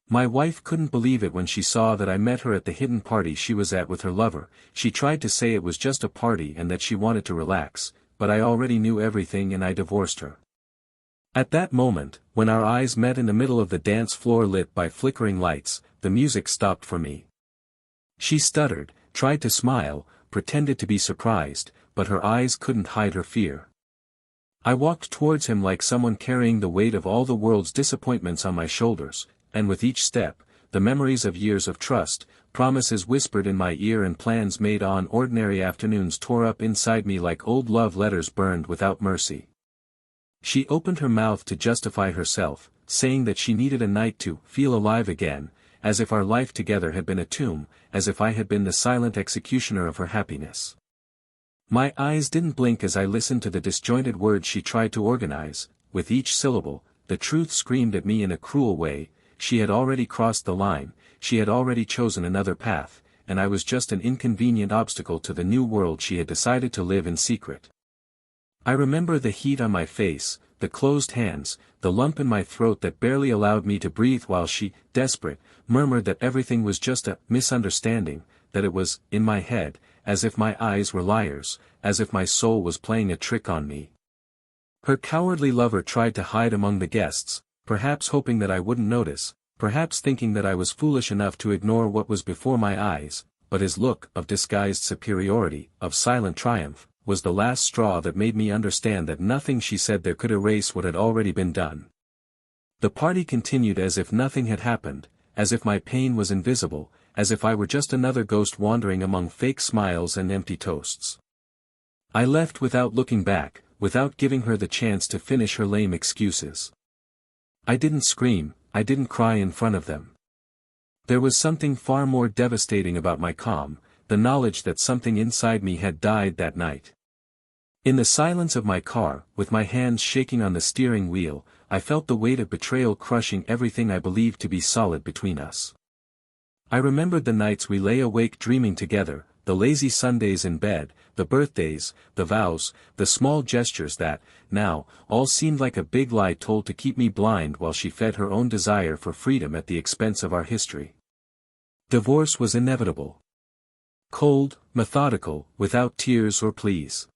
My wife couldn't believe it when she saw that I met her at the hidden party she was at with her lover. She tried to say it was just a party and that she wanted to relax, but I already knew everything and I divorced her. At that moment, when our eyes met in the middle of the dance floor lit by flickering lights, the music stopped for me. She stuttered, tried to smile, pretended to be surprised, but her eyes couldn't hide her fear. I walked towards him like someone carrying the weight of all the world's disappointments on my shoulders, and with each step, the memories of years of trust, promises whispered in my ear and plans made on ordinary afternoons tore up inside me like old love letters burned without mercy. She opened her mouth to justify herself, saying that she needed a night to feel alive again, as if our life together had been a tomb, as if I had been the silent executioner of her happiness. My eyes didn't blink as I listened to the disjointed words she tried to organize. With each syllable, the truth screamed at me in a cruel way. She had already crossed the line, she had already chosen another path, and I was just an inconvenient obstacle to the new world she had decided to live in secret. I remember the heat on my face, the closed hands, the lump in my throat that barely allowed me to breathe while she, desperate, murmured that everything was just a misunderstanding, that it was in my head, as if my eyes were liars, as if my soul was playing a trick on me. Her cowardly lover tried to hide among the guests, perhaps hoping that I wouldn't notice, perhaps thinking that I was foolish enough to ignore what was before my eyes, but his look of disguised superiority, of silent triumph, was the last straw that made me understand that nothing she said there could erase what had already been done. The party continued as if nothing had happened, as if my pain was invisible, as if I were just another ghost wandering among fake smiles and empty toasts. I left without looking back, without giving her the chance to finish her lame excuses. I didn't scream, I didn't cry in front of them. There was something far more devastating about my calm, the knowledge that something inside me had died that night. In the silence of my car, with my hands shaking on the steering wheel, I felt the weight of betrayal crushing everything I believed to be solid between us. I remembered the nights we lay awake dreaming together, the lazy Sundays in bed, the birthdays, the vows, the small gestures that, now, all seemed like a big lie told to keep me blind while she fed her own desire for freedom at the expense of our history. Divorce was inevitable. Cold, methodical, without tears or pleas.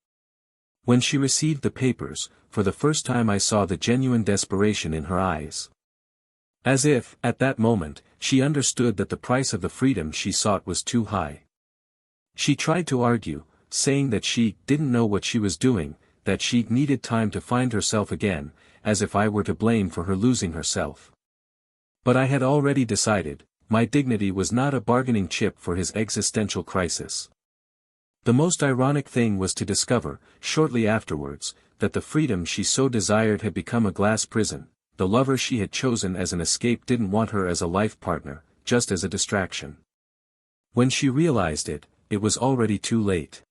When she received the papers, for the first time I saw the genuine desperation in her eyes. As if, at that moment, she understood that the price of the freedom she sought was too high. She tried to argue, saying that she didn't know what she was doing, that she needed time to find herself again, as if I were to blame for her losing herself. But I had already decided, my dignity was not a bargaining chip for his existential crisis. The most ironic thing was to discover, shortly afterwards, that the freedom she so desired had become a glass prison. The lover she had chosen as an escape didn't want her as a life partner, just as a distraction. When she realized it, it was already too late.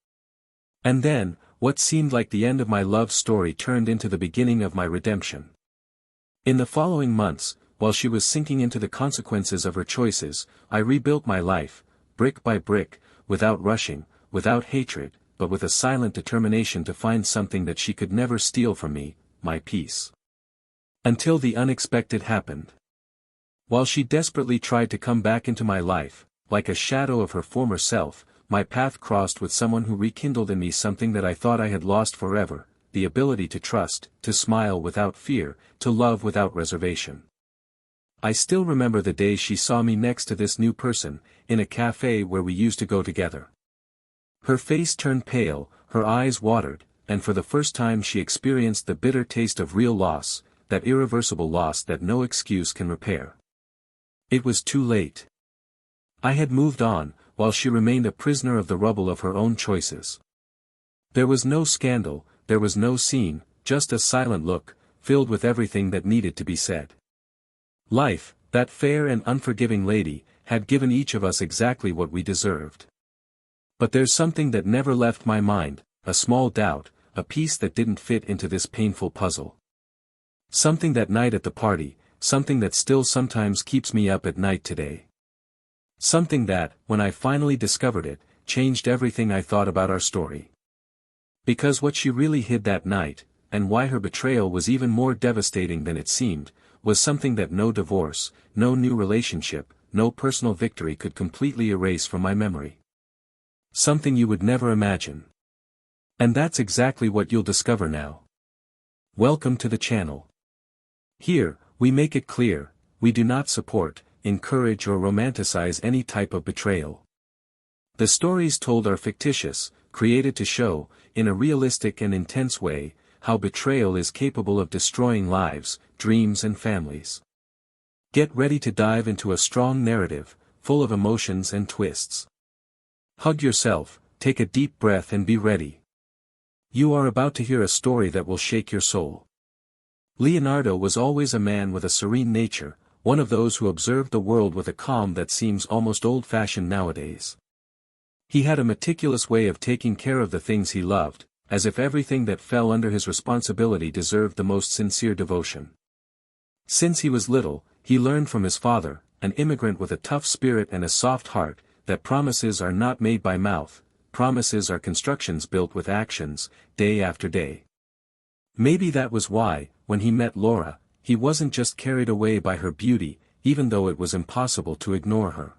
And then, what seemed like the end of my love story turned into the beginning of my redemption. In the following months, while she was sinking into the consequences of her choices, I rebuilt my life, brick by brick, without rushing, without hatred, but with a silent determination to find something that she could never steal from me, my peace. Until the unexpected happened. While she desperately tried to come back into my life, like a shadow of her former self, my path crossed with someone who rekindled in me something that I thought I had lost forever, the ability to trust, to smile without fear, to love without reservation. I still remember the day she saw me next to this new person, in a cafe where we used to go together. Her face turned pale, her eyes watered, and for the first time she experienced the bitter taste of real loss, that irreversible loss that no excuse can repair. It was too late. I had moved on, while she remained a prisoner of the rubble of her own choices. There was no scandal, there was no scene, just a silent look, filled with everything that needed to be said. Life, that fair and unforgiving lady, had given each of us exactly what we deserved. But there's something that never left my mind, a small doubt, a piece that didn't fit into this painful puzzle. Something that night at the party, something that still sometimes keeps me up at night today. Something that, when I finally discovered it, changed everything I thought about our story. Because what she really hid that night, and why her betrayal was even more devastating than it seemed, was something that no divorce, no new relationship, no personal victory could completely erase from my memory. Something you would never imagine. And that's exactly what you'll discover now. Welcome to the channel. Here, we make it clear, we do not support, encourage or romanticize any type of betrayal. The stories told are fictitious, created to show, in a realistic and intense way, how betrayal is capable of destroying lives, dreams and families. Get ready to dive into a strong narrative, full of emotions and twists. Hug yourself, take a deep breath and be ready. You are about to hear a story that will shake your soul. Leonardo was always a man with a serene nature, one of those who observed the world with a calm that seems almost old-fashioned nowadays. He had a meticulous way of taking care of the things he loved, as if everything that fell under his responsibility deserved the most sincere devotion. Since he was little, he learned from his father, an immigrant with a tough spirit and a soft heart, that promises are not made by mouth, promises are constructions built with actions, day after day. Maybe that was why, when he met Laura, he wasn't just carried away by her beauty, even though it was impossible to ignore her.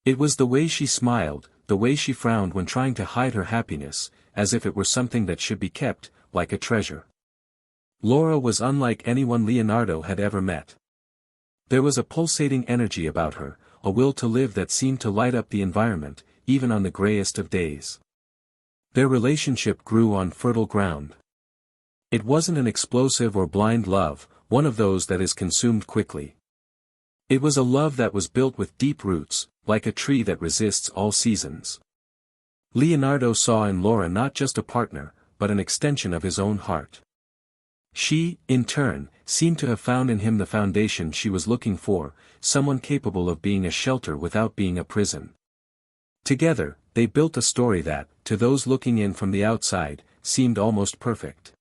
It was the way she smiled, the way she frowned when trying to hide her happiness, as if it were something that should be kept, like a treasure. Laura was unlike anyone Leonardo had ever met. There was a pulsating energy about her, a will to live that seemed to light up the environment, even on the grayest of days. Their relationship grew on fertile ground. It wasn't an explosive or blind love, one of those that is consumed quickly. It was a love that was built with deep roots, like a tree that resists all seasons. Leonardo saw in Laura not just a partner, but an extension of his own heart. She, in turn, seemed to have found in him the foundation she was looking for, someone capable of being a shelter without being a prison. Together, they built a story that, to those looking in from the outside, seemed almost perfect.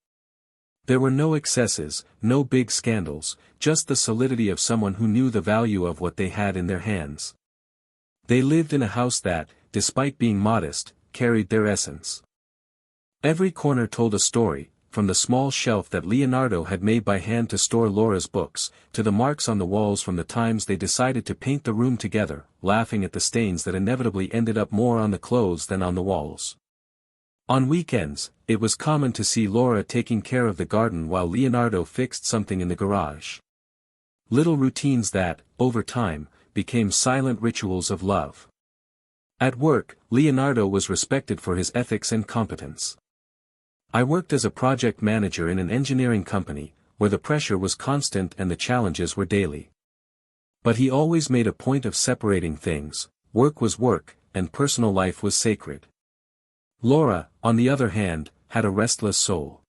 There were no excesses, no big scandals, just the solidity of someone who knew the value of what they had in their hands. They lived in a house that, despite being modest, carried their essence. Every corner told a story, from the small shelf that Leonardo had made by hand to store Laura's books, to the marks on the walls from the times they decided to paint the room together, laughing at the stains that inevitably ended up more on the clothes than on the walls. On weekends, it was common to see Laura taking care of the garden while Leonardo fixed something in the garage. Little routines that, over time, became silent rituals of love. At work, Leonardo was respected for his ethics and competence. I worked as a project manager in an engineering company, where the pressure was constant and the challenges were daily. But he always made a point of separating things. Work was work, and personal life was sacred. Laura, on the other hand, had a restless soul.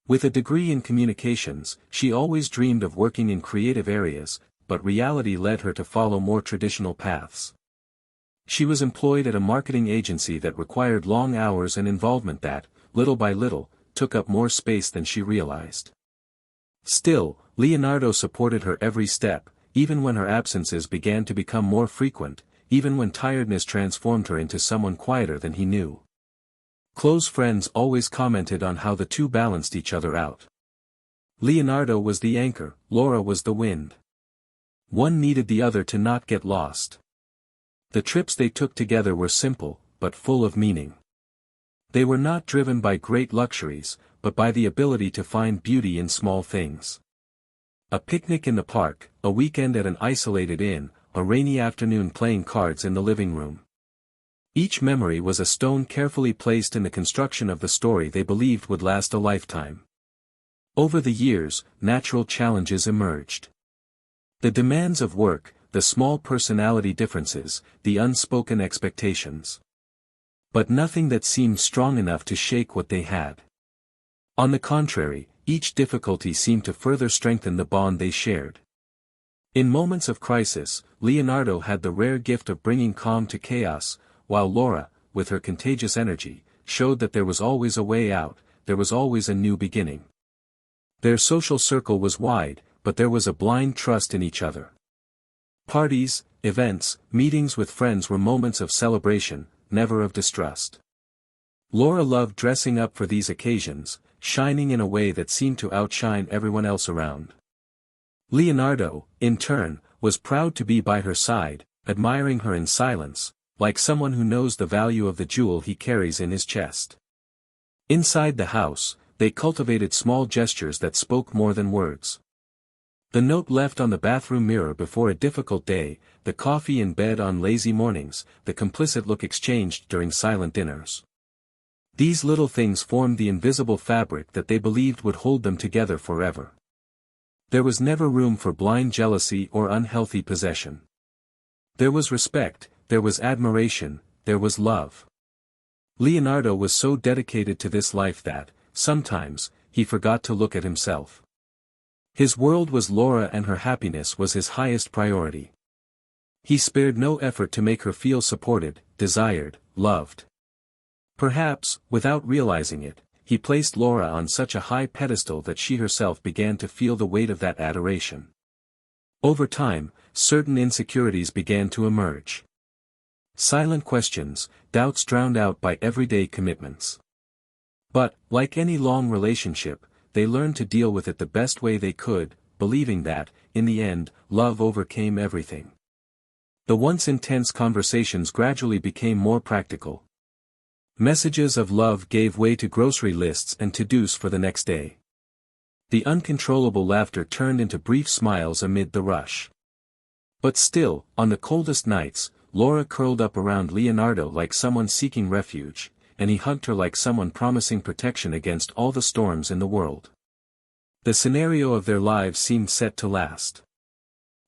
With a degree in communications, she always dreamed of working in creative areas, but reality led her to follow more traditional paths. She was employed at a marketing agency that required long hours and involvement that, little by little, took up more space than she realized. Still, Leonardo supported her every step, even when her absences began to become more frequent, even when tiredness transformed her into someone quieter than he knew. Close friends always commented on how the two balanced each other out. Leonardo was the anchor, Laura was the wind. One needed the other to not get lost. The trips they took together were simple, but full of meaning. They were not driven by great luxuries, but by the ability to find beauty in small things. A picnic in the park, a weekend at an isolated inn, a rainy afternoon playing cards in the living room. Each memory was a stone carefully placed in the construction of the story they believed would last a lifetime. Over the years, natural challenges emerged. The demands of work, the small personality differences, the unspoken expectations. But nothing that seemed strong enough to shake what they had. On the contrary, each difficulty seemed to further strengthen the bond they shared. In moments of crisis, Leonardo had the rare gift of bringing calm to chaos, while Laura, with her contagious energy, showed that there was always a way out, there was always a new beginning. Their social circle was wide, but there was a blind trust in each other. Parties, events, meetings with friends were moments of celebration, never of distrust. Laura loved dressing up for these occasions, shining in a way that seemed to outshine everyone else around. Leonardo, in turn, was proud to be by her side, admiring her in silence, like someone who knows the value of the jewel he carries in his chest. Inside the house, they cultivated small gestures that spoke more than words. The note left on the bathroom mirror before a difficult day, the coffee in bed on lazy mornings, the complicit look exchanged during silent dinners. These little things formed the invisible fabric that they believed would hold them together forever. There was never room for blind jealousy or unhealthy possession. There was respect, there was admiration, there was love. Leonardo was so dedicated to this life that, sometimes, he forgot to look at himself. His world was Laura and her happiness was his highest priority. He spared no effort to make her feel supported, desired, loved. Perhaps, without realizing it, he placed Laura on such a high pedestal that she herself began to feel the weight of that adoration. Over time, certain insecurities began to emerge. Silent questions, doubts drowned out by everyday commitments. But, like any long relationship, they learned to deal with it the best way they could, believing that, in the end, love overcame everything. The once intense conversations gradually became more practical. Messages of love gave way to grocery lists and to-dos for the next day. The uncontrollable laughter turned into brief smiles amid the rush. But still, on the coldest nights, Laura curled up around Leonardo like someone seeking refuge, and he hugged her like someone promising protection against all the storms in the world. The scenario of their lives seemed set to last.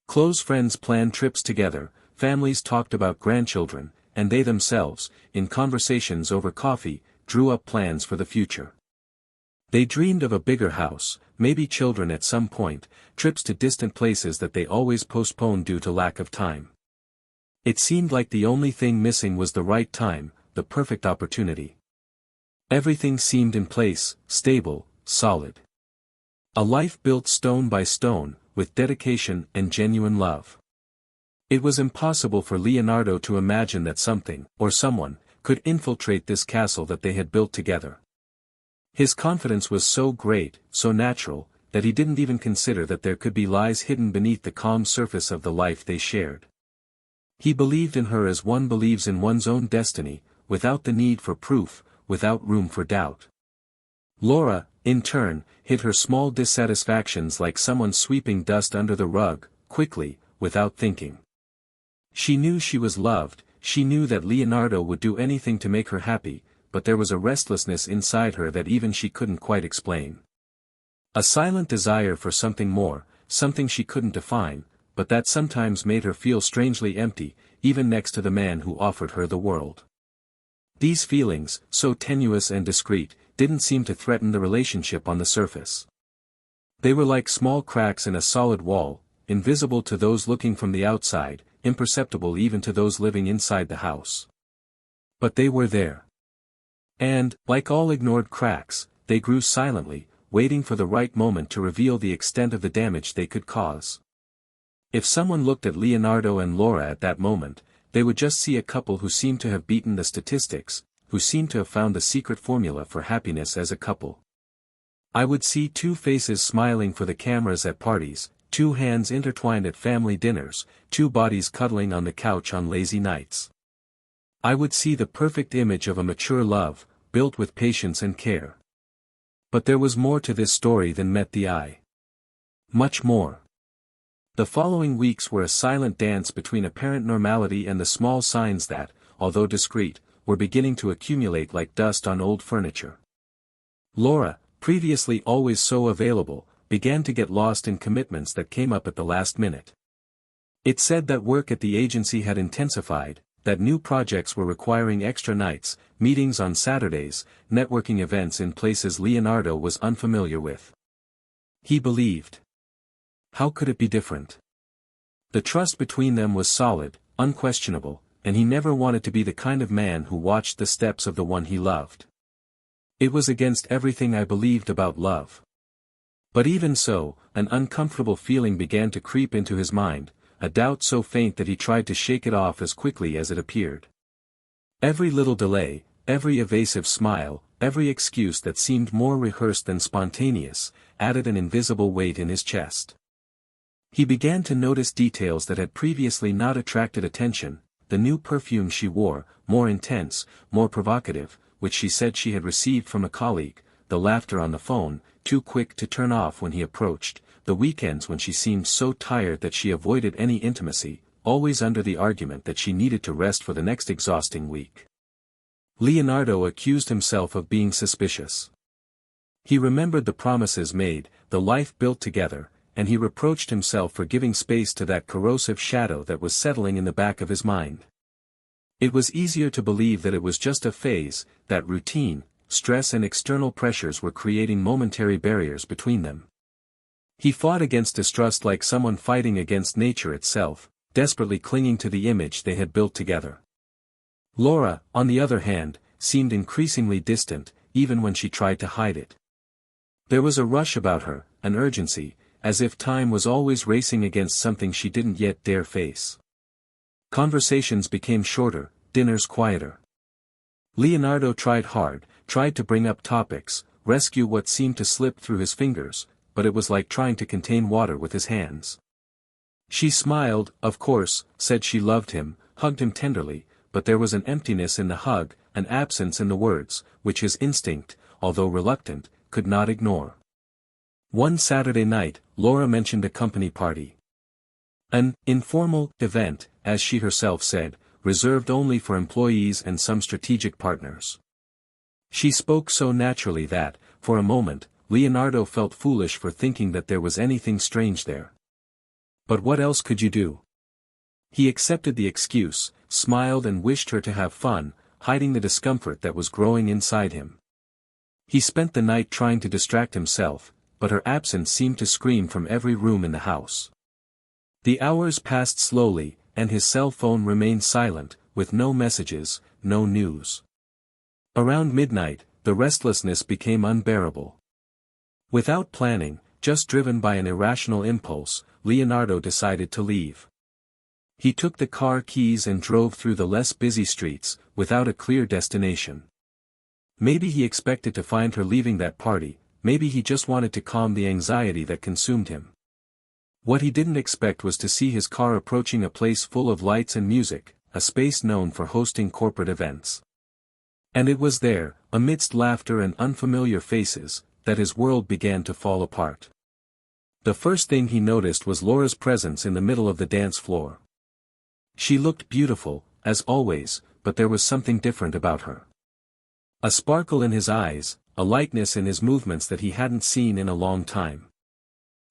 Close friends planned trips together, families talked about grandchildren, and they themselves, in conversations over coffee, drew up plans for the future. They dreamed of a bigger house, maybe children at some point, trips to distant places that they always postponed due to lack of time. It seemed like the only thing missing was the right time, the perfect opportunity. Everything seemed in place, stable, solid. A life built stone by stone, with dedication and genuine love. It was impossible for Leonardo to imagine that something, or someone, could infiltrate this castle that they had built together. His confidence was so great, so natural, that he didn't even consider that there could be lies hidden beneath the calm surface of the life they shared. He believed in her as one believes in one's own destiny, without the need for proof, without room for doubt. Laura, in turn, hid her small dissatisfactions like someone sweeping dust under the rug, quickly, without thinking. She knew she was loved, she knew that Leonardo would do anything to make her happy, but there was a restlessness inside her that even she couldn't quite explain. A silent desire for something more, something she couldn't define, but that sometimes made her feel strangely empty, even next to the man who offered her the world. These feelings, so tenuous and discreet, didn't seem to threaten the relationship on the surface. They were like small cracks in a solid wall, invisible to those looking from the outside, imperceptible even to those living inside the house. But they were there. And, like all ignored cracks, they grew silently, waiting for the right moment to reveal the extent of the damage they could cause. If someone looked at Leonardo and Laura at that moment, they would just see a couple who seemed to have beaten the statistics, who seemed to have found the secret formula for happiness as a couple. I would see two faces smiling for the cameras at parties, two hands intertwined at family dinners, two bodies cuddling on the couch on lazy nights. I would see the perfect image of a mature love, built with patience and care. But there was more to this story than met the eye. Much more. The following weeks were a silent dance between apparent normality and the small signs that, although discreet, were beginning to accumulate like dust on old furniture. Laura, previously always so available, began to get lost in commitments that came up at the last minute. It said that work at the agency had intensified, that new projects were requiring extra nights, meetings on Saturdays, networking events in places Leonardo was unfamiliar with. He believed. How could it be different? The trust between them was solid, unquestionable, and he never wanted to be the kind of man who watched the steps of the one he loved. It was against everything I believed about love. But even so, an uncomfortable feeling began to creep into his mind, a doubt so faint that he tried to shake it off as quickly as it appeared. Every little delay, every evasive smile, every excuse that seemed more rehearsed than spontaneous, added an invisible weight in his chest. He began to notice details that had previously not attracted attention: the new perfume she wore, more intense, more provocative, which she said she had received from a colleague, the laughter on the phone, too quick to turn off when he approached, the weekends when she seemed so tired that she avoided any intimacy, always under the argument that she needed to rest for the next exhausting week. Leonardo accused himself of being suspicious. He remembered the promises made, the life built together, and he reproached himself for giving space to that corrosive shadow that was settling in the back of his mind. It was easier to believe that it was just a phase, that routine, stress and external pressures were creating momentary barriers between them. He fought against distrust like someone fighting against nature itself, desperately clinging to the image they had built together. Laura, on the other hand, seemed increasingly distant, even when she tried to hide it. There was a rush about her, an urgency, as if time was always racing against something she didn't yet dare face. Conversations became shorter, dinners quieter. Leonardo tried hard, tried to bring up topics, rescue what seemed to slip through his fingers, but it was like trying to contain water with his hands. She smiled, of course, said she loved him, hugged him tenderly, but there was an emptiness in the hug, an absence in the words, which his instinct, although reluctant, could not ignore. One Saturday night, Laura mentioned a company party. An informal event, as she herself said, reserved only for employees and some strategic partners. She spoke so naturally that, for a moment, Leonardo felt foolish for thinking that there was anything strange there. But what else could you do? He accepted the excuse, smiled and wished her to have fun, hiding the discomfort that was growing inside him. He spent the night trying to distract himself, but her absence seemed to scream from every room in the house. The hours passed slowly, and his cell phone remained silent, with no messages, no news. Around midnight, the restlessness became unbearable. Without planning, just driven by an irrational impulse, Leonardo decided to leave. He took the car keys and drove through the less busy streets, without a clear destination. Maybe he expected to find her leaving that party, maybe he just wanted to calm the anxiety that consumed him. What he didn't expect was to see his car approaching a place full of lights and music, a space known for hosting corporate events. And it was there, amidst laughter and unfamiliar faces, that his world began to fall apart. The first thing he noticed was Laura's presence in the middle of the dance floor. She looked beautiful, as always, but there was something different about her. A sparkle in his eyes, a lightness in his movements that he hadn't seen in a long time.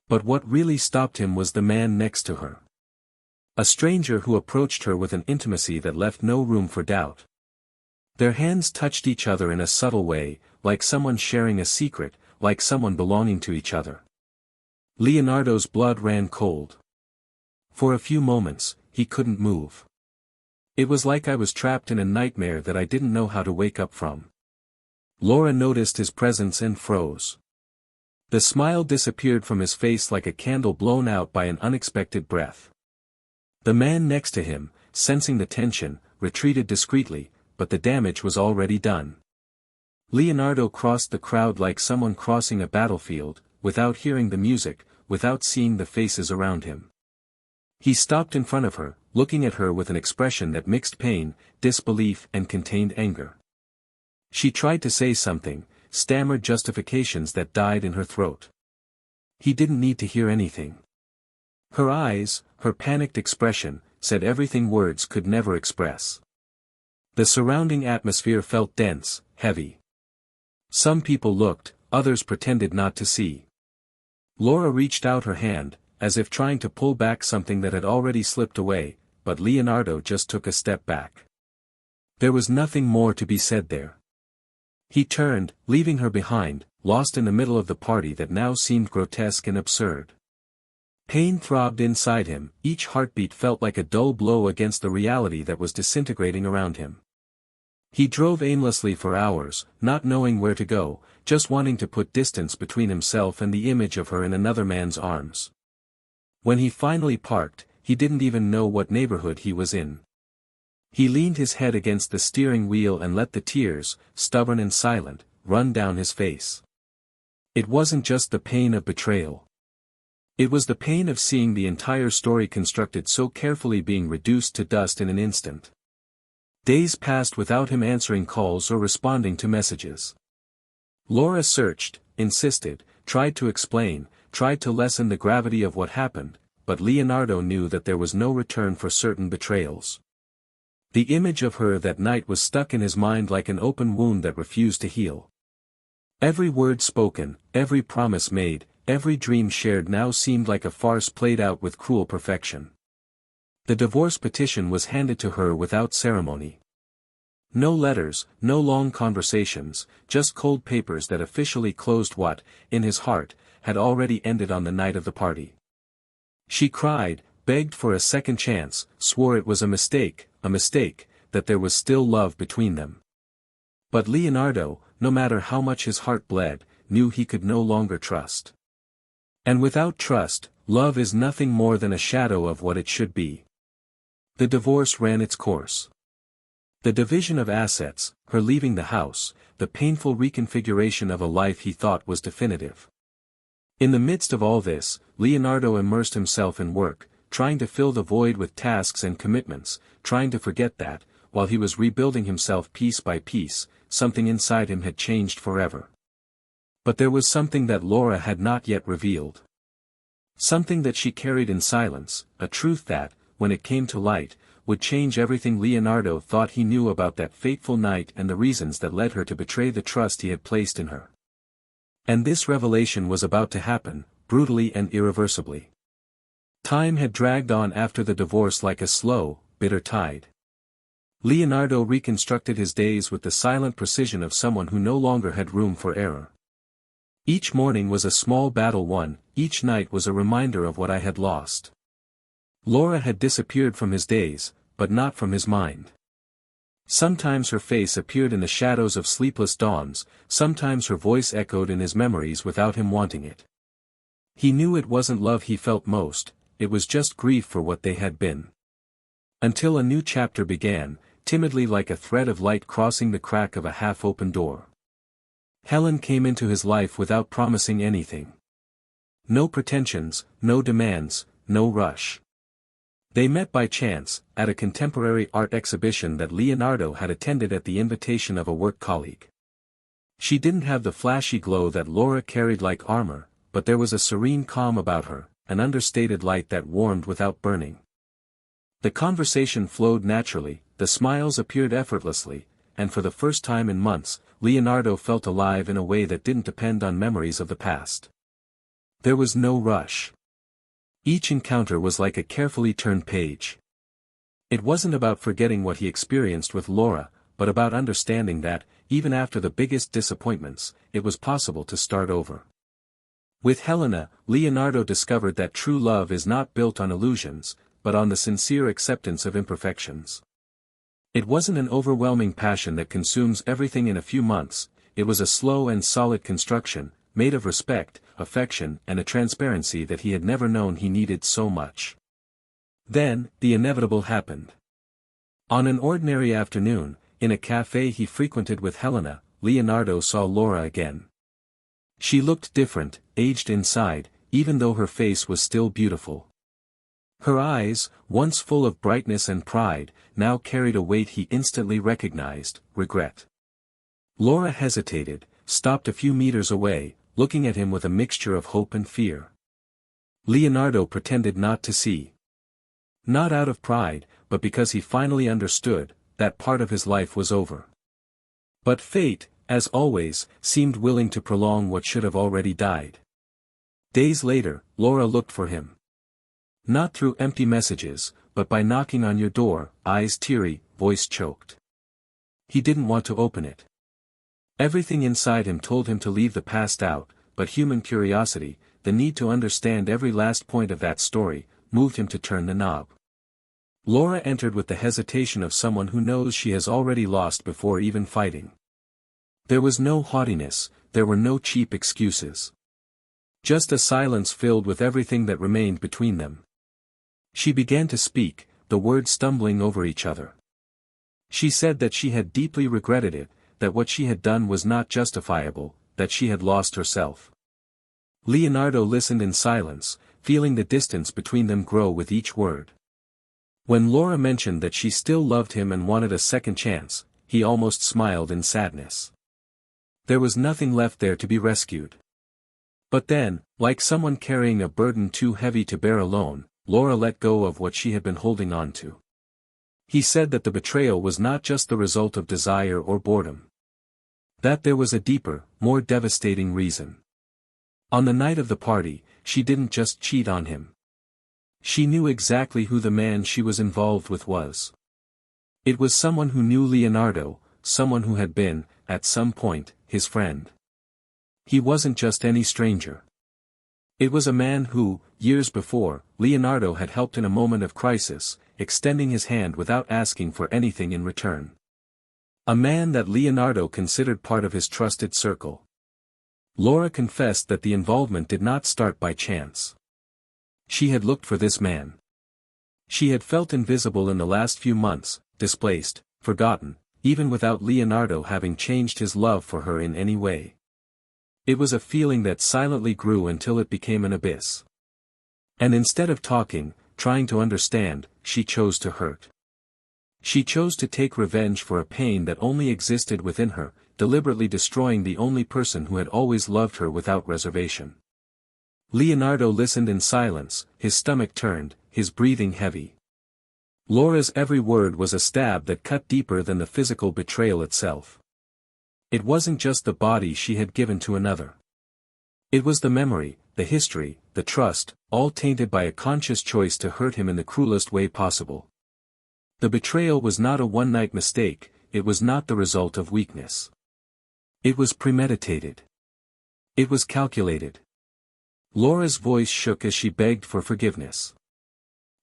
But what really stopped him was the man next to her. A stranger who approached her with an intimacy that left no room for doubt. Their hands touched each other in a subtle way, like someone sharing a secret, like someone belonging to each other. Leonardo's blood ran cold. For a few moments, he couldn't move. It was like I was trapped in a nightmare that I didn't know how to wake up from. Laura noticed his presence and froze. The smile disappeared from his face like a candle blown out by an unexpected breath. The man next to him, sensing the tension, retreated discreetly, but the damage was already done. Leonardo crossed the crowd like someone crossing a battlefield, without hearing the music, without seeing the faces around him. He stopped in front of her, looking at her with an expression that mixed pain, disbelief and contained anger. She tried to say something, stammered justifications that died in her throat. He didn't need to hear anything. Her eyes, her panicked expression, said everything words could never express. The surrounding atmosphere felt dense, heavy. Some people looked, others pretended not to see. Laura reached out her hand, as if trying to pull back something that had already slipped away, but Leonardo just took a step back. There was nothing more to be said there. He turned, leaving her behind, lost in the middle of the party that now seemed grotesque and absurd. Pain throbbed inside him, each heartbeat felt like a dull blow against the reality that was disintegrating around him. He drove aimlessly for hours, not knowing where to go, just wanting to put distance between himself and the image of her in another man's arms. When he finally parked, he didn't even know what neighborhood he was in. He leaned his head against the steering wheel and let the tears, stubborn and silent, run down his face. It wasn't just the pain of betrayal. It was the pain of seeing the entire story constructed so carefully being reduced to dust in an instant. Days passed without him answering calls or responding to messages. Laura searched, insisted, tried to explain, tried to lessen the gravity of what happened, but Leonardo knew that there was no return for certain betrayals. The image of her that night was stuck in his mind like an open wound that refused to heal. Every word spoken, every promise made, every dream shared now seemed like a farce played out with cruel perfection. The divorce petition was handed to her without ceremony. No letters, no long conversations, just cold papers that officially closed what, in his heart, had already ended on the night of the party. She cried, begged for a second chance, swore it was a mistake, that there was still love between them. But Leonardo, no matter how much his heart bled, knew he could no longer trust. And without trust, love is nothing more than a shadow of what it should be. The divorce ran its course. The division of assets, her leaving the house, the painful reconfiguration of a life he thought was definitive. In the midst of all this, Leonardo immersed himself in work, trying to fill the void with tasks and commitments, trying to forget that, while he was rebuilding himself piece by piece, something inside him had changed forever. But there was something that Laura had not yet revealed. Something that she carried in silence, a truth that, when it came to light, would change everything Leonardo thought he knew about that fateful night and the reasons that led her to betray the trust he had placed in her. And this revelation was about to happen, brutally and irreversibly. Time had dragged on after the divorce like a slow, bitter tide. Leonardo reconstructed his days with the silent precision of someone who no longer had room for error. Each morning was a small battle won, each night was a reminder of what I had lost. Laura had disappeared from his days, but not from his mind. Sometimes her face appeared in the shadows of sleepless dawns, sometimes her voice echoed in his memories without him wanting it. He knew it wasn't love he felt most, it was just grief for what they had been. Until a new chapter began, timidly like a thread of light crossing the crack of a half-open door. Helen came into his life without promising anything. No pretensions, no demands, no rush. They met by chance, at a contemporary art exhibition that Leonardo had attended at the invitation of a work colleague. She didn't have the flashy glow that Laura carried like armor, but there was a serene calm about her, an understated light that warmed without burning. The conversation flowed naturally, the smiles appeared effortlessly, and for the first time in months, Leonardo felt alive in a way that didn't depend on memories of the past. There was no rush. Each encounter was like a carefully turned page. It wasn't about forgetting what he experienced with Laura, but about understanding that, even after the biggest disappointments, it was possible to start over. With Helena, Leonardo discovered that true love is not built on illusions, but on the sincere acceptance of imperfections. It wasn't an overwhelming passion that consumes everything in a few months, it was a slow and solid construction, made of respect, affection, and a transparency that he had never known he needed so much. Then, the inevitable happened. On an ordinary afternoon, in a cafe he frequented with Helena, Leonardo saw Laura again. She looked different, aged inside, even though her face was still beautiful. Her eyes, once full of brightness and pride, now carried a weight he instantly recognized, regret. Laura hesitated, stopped a few meters away, looking at him with a mixture of hope and fear. Leonardo pretended not to see. Not out of pride, but because he finally understood, that part of his life was over. But fate, as always, seemed willing to prolong what should have already died. Days later, Laura looked for him. Not through empty messages, but by knocking on your door, eyes teary, voice choked. He didn't want to open it. Everything inside him told him to leave the past out, but human curiosity, the need to understand every last point of that story, moved him to turn the knob. Laura entered with the hesitation of someone who knows she has already lost before even fighting. There was no haughtiness, there were no cheap excuses. Just a silence filled with everything that remained between them. She began to speak, the words stumbling over each other. She said that she had deeply regretted it, that what she had done was not justifiable, that she had lost herself. Leonardo listened in silence, feeling the distance between them grow with each word. When Laura mentioned that she still loved him and wanted a second chance, he almost smiled in sadness. There was nothing left there to be rescued. But then, like someone carrying a burden too heavy to bear alone, Laura let go of what she had been holding on to. He said that the betrayal was not just the result of desire or boredom. That there was a deeper, more devastating reason. On the night of the party, she didn't just cheat on him. She knew exactly who the man she was involved with was. It was someone who knew Leonardo, someone who had been, at some point, his friend. He wasn't just any stranger. It was a man who, years before, Leonardo had helped in a moment of crisis, extending his hand without asking for anything in return. A man that Leonardo considered part of his trusted circle. Laura confessed that the involvement did not start by chance. She had looked for this man. She had felt invisible in the last few months, displaced, forgotten, even without Leonardo having changed his love for her in any way. It was a feeling that silently grew until it became an abyss. And instead of talking, trying to understand, she chose to hurt. She chose to take revenge for a pain that only existed within her, deliberately destroying the only person who had always loved her without reservation. Leonardo listened in silence, his stomach turned, his breathing heavy. Laura's every word was a stab that cut deeper than the physical betrayal itself. It wasn't just the body she had given to another. It was the memory, the history, the trust, all tainted by a conscious choice to hurt him in the cruelest way possible. The betrayal was not a one-night mistake, it was not the result of weakness. It was premeditated. It was calculated. Laura's voice shook as she begged for forgiveness.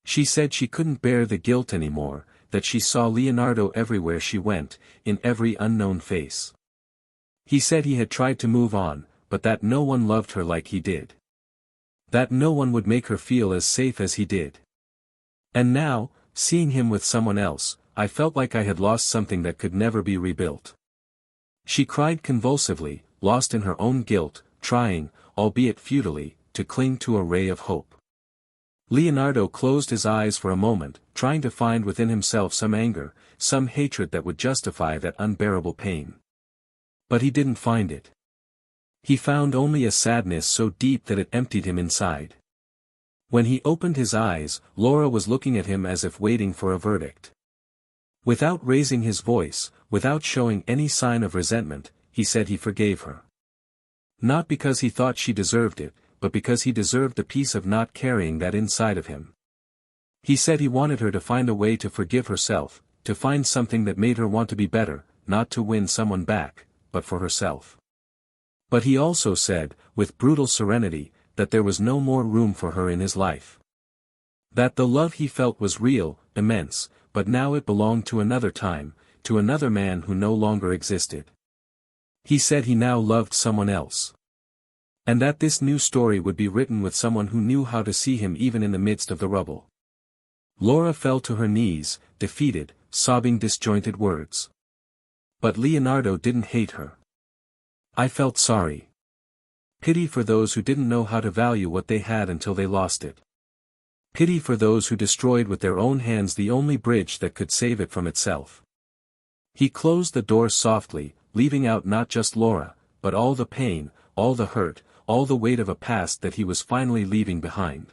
She said she couldn't bear the guilt anymore, that she saw Leonardo everywhere she went, in every unknown face. He said he had tried to move on, but that no one loved her like he did. That no one would make her feel as safe as he did. And now, seeing him with someone else, I felt like I had lost something that could never be rebuilt. She cried convulsively, lost in her own guilt, trying, albeit futilely, to cling to a ray of hope. Leonardo closed his eyes for a moment, trying to find within himself some anger, some hatred that would justify that unbearable pain. But he didn't find it. He found only a sadness so deep that it emptied him inside. When he opened his eyes, Laura was looking at him as if waiting for a verdict. Without raising his voice, without showing any sign of resentment, he said he forgave her. Not because he thought she deserved it, but because he deserved the peace of not carrying that inside of him. He said he wanted her to find a way to forgive herself, to find something that made her want to be better, not to win someone back, but for herself. But he also said, with brutal serenity, that there was no more room for her in his life. That the love he felt was real, immense, but now it belonged to another time, to another man who no longer existed. He said he now loved someone else. And that this new story would be written with someone who knew how to see him even in the midst of the rubble. Laura fell to her knees, defeated, sobbing disjointed words. But Leonardo didn't hate her. I felt sorry. Pity for those who didn't know how to value what they had until they lost it. Pity for those who destroyed with their own hands the only bridge that could save it from itself. He closed the door softly, leaving out not just Laura, but all the pain, all the hurt, all the weight of a past that he was finally leaving behind.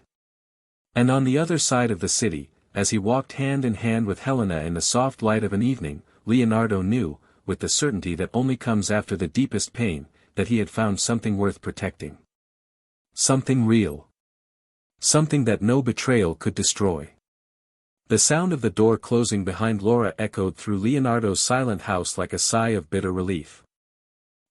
And on the other side of the city, as he walked hand in hand with Helena in the soft light of an evening, Leonardo knew, with the certainty that only comes after the deepest pain, that he had found something worth protecting. Something real. Something that no betrayal could destroy. The sound of the door closing behind Laura echoed through Leonardo's silent house like a sigh of bitter relief.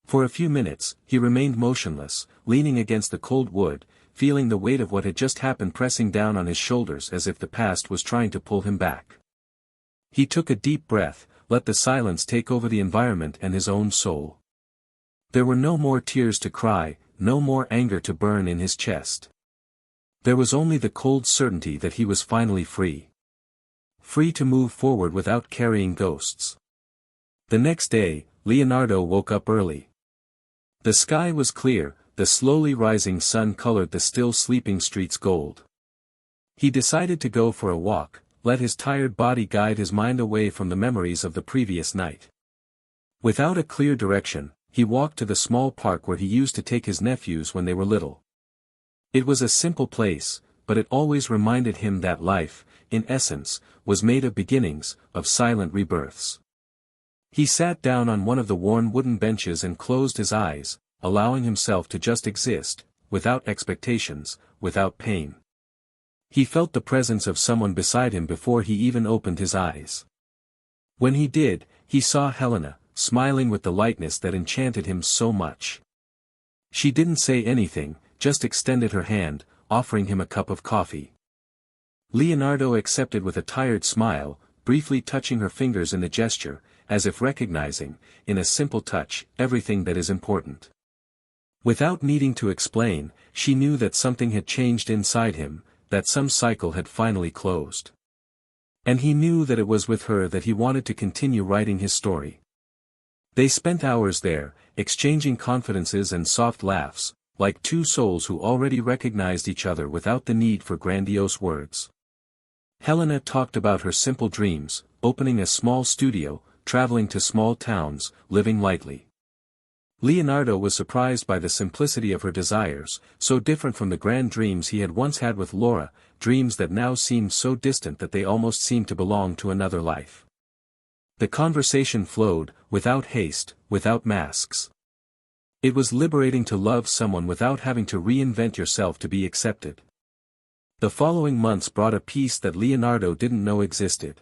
For a few minutes, he remained motionless, leaning against the cold wood, feeling the weight of what had just happened pressing down on his shoulders as if the past was trying to pull him back. He took a deep breath, let the silence take over the environment and his own soul. There were no more tears to cry, no more anger to burn in his chest. There was only the cold certainty that he was finally free. Free to move forward without carrying ghosts. The next day, Leonardo woke up early. The sky was clear, the slowly rising sun colored the still sleeping streets gold. He decided to go for a walk, let his tired body guide his mind away from the memories of the previous night. Without a clear direction, he walked to the small park where he used to take his nephews when they were little. It was a simple place, but it always reminded him that life, in essence, was made of beginnings, of silent rebirths. He sat down on one of the worn wooden benches and closed his eyes, allowing himself to just exist, without expectations, without pain. He felt the presence of someone beside him before he even opened his eyes. When he did, he saw Helena, smiling with the lightness that enchanted him so much. She didn't say anything, just extended her hand, offering him a cup of coffee. Leonardo accepted with a tired smile, briefly touching her fingers in the gesture, as if recognizing, in a simple touch, everything that is important. Without needing to explain, she knew that something had changed inside him, that some cycle had finally closed. And he knew that it was with her that he wanted to continue writing his story. They spent hours there, exchanging confidences and soft laughs, like two souls who already recognized each other without the need for grandiose words. Helena talked about her simple dreams, opening a small studio, traveling to small towns, living lightly. Leonardo was surprised by the simplicity of her desires, so different from the grand dreams he had once had with Laura, dreams that now seemed so distant that they almost seemed to belong to another life. The conversation flowed, without haste, without masks. It was liberating to love someone without having to reinvent yourself to be accepted. The following months brought a peace that Leonardo didn't know existed.